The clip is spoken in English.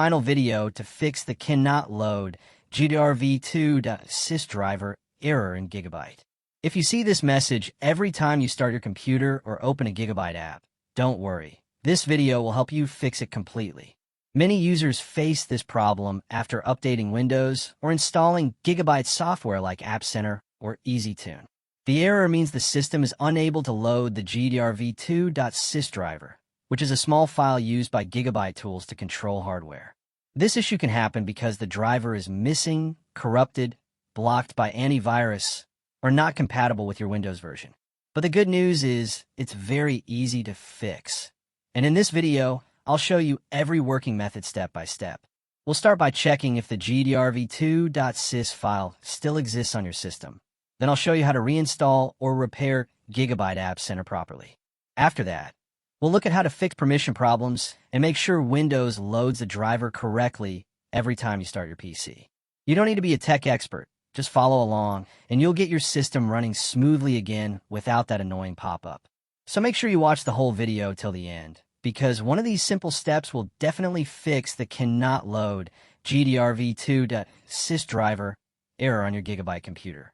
Final video to fix the cannot load Gdrv2.sys Driver Error in GIGABYTE. If you see this message every time you start your computer or open a GIGABYTE app, don't worry. This video will help you fix it completely. Many users face this problem after updating Windows or installing GIGABYTE software like App Center or EasyTune. The error means the system is unable to load the Gdrv2.sys driver, which is a small file used by GIGABYTE tools to control hardware. This issue can happen because the driver is missing, corrupted, blocked by antivirus, or not compatible with your Windows version. But the good news is it's very easy to fix. And in this video, I'll show you every working method step by step. We'll start by checking if the Gdrv2.sys file still exists on your system. Then I'll show you how to reinstall or repair GIGABYTE App Center properly. After that, we'll look at how to fix permission problems and make sure Windows loads the driver correctly every time you start your PC. You don't need to be a tech expert. Just follow along, and you'll get your system running smoothly again without that annoying pop-up. So make sure you watch the whole video till the end, because one of these simple steps will definitely fix the cannot load Gdrv2.sys Driver error on your GIGABYTE computer.